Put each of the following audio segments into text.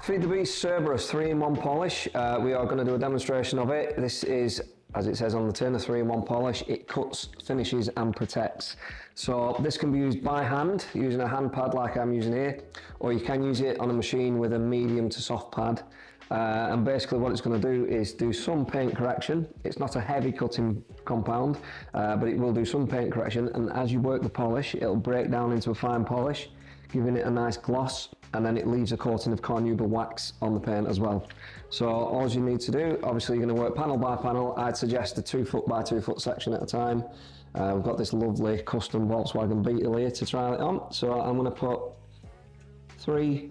Feed the Beast Cerberus 3-in-1 polish. We are going to do a demonstration of it. This is, as it says on the tin, a 3-in-1 polish. It cuts, finishes and protects. So this can be used by hand, using a hand pad like I'm using here, or you can use it on a machine with a medium to soft pad. And basically what it's going to do is do some paint correction. It's not a heavy cutting compound, but it will do some paint correction, and as you work the polish, it'll break down into a fine polish, giving it a nice gloss, and then it leaves a coating of carnauba wax on the paint as well. So all you need to do, obviously you're going to work panel by panel. I'd suggest a 2 foot by 2 foot section at a time. We've got this lovely custom Volkswagen Beetle here to trial it on. So I'm going to put 3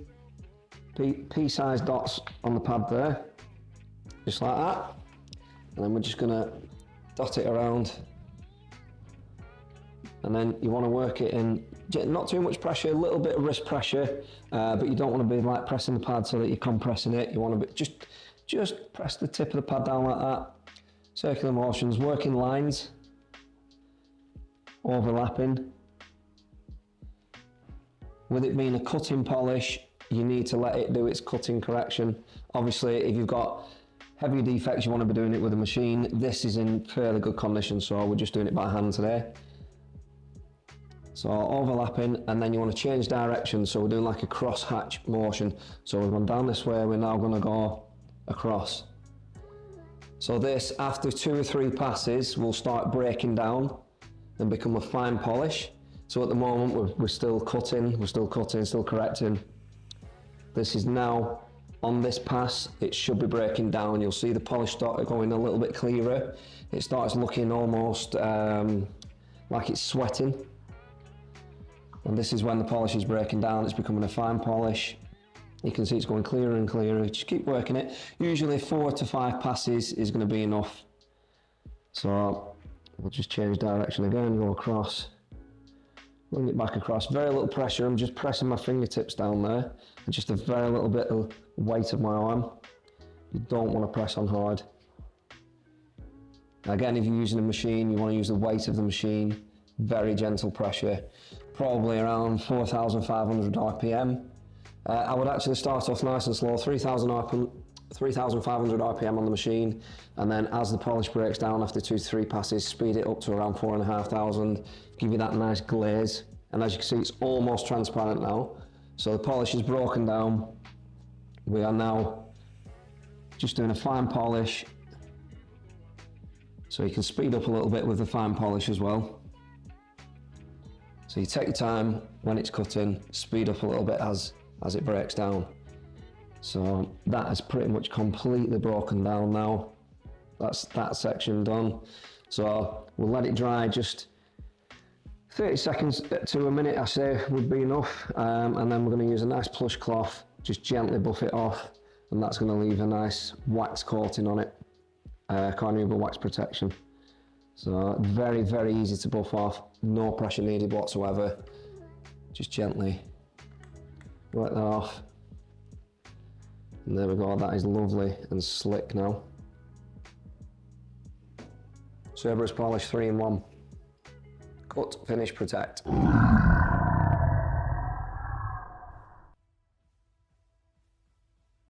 pea-sized dots on the pad there, just like that. And then we're just going to dot it around. And then you want to work it in, not too much pressure, a little bit of wrist pressure, but you don't want to be like pressing the pad so that you're compressing it. You want to be, just press the tip of the pad down like that. Circular motions, working lines, overlapping. With it being a cutting polish, you need to let it do its cutting correction. Obviously, if you've got heavy defects, you want to be doing it with a machine. This is in fairly good condition, so we're just doing it by hand today. So overlapping, and then you want to change direction, so we're doing like a cross hatch motion. So we've gone down this way, we're now going to go across. So this, after 2 or 3 passes, will start breaking down and become a fine polish. So at the moment we're still cutting, still correcting. This is now, on this pass, it should be breaking down. You'll see the polish start going a little bit clearer. It starts looking almost like it's sweating. And this is when the polish is breaking down, it's becoming a fine polish. You can see it's going clearer and clearer. Just keep working it. Usually 4 to 5 passes is going to be enough. So we'll just change direction again, go across, bring it back across. Very little pressure, I'm just pressing my fingertips down there, and just a very little bit of weight of my arm. You don't want to press on hard. Again, if you're using a machine, you want to use the weight of the machine. Very gentle pressure, probably around 4,500 RPM. I would actually start off nice and slow, 3,500 RPM on the machine, and then as the polish breaks down after 2 to 3 passes, speed it up to around 4,500, give you that nice glaze. And as you can see, it's almost transparent now. So the polish is broken down. We are now just doing a fine polish. So you can speed up a little bit with the fine polish as well. So you take your time when it's cutting, speed up a little bit as it breaks down. So that is pretty much completely broken down now. That's that section done. So we'll let it dry, just 30 seconds to a minute I say would be enough. And then we're going to use a nice plush cloth, just gently buff it off, and that's going to leave a nice wax coating on it, carnauba wax protection. So very, very easy to buff off, no pressure needed whatsoever. Just gently work that off. And there we go, that is lovely and slick now. Cerberus polish 3-in-1. Cut, finish, protect.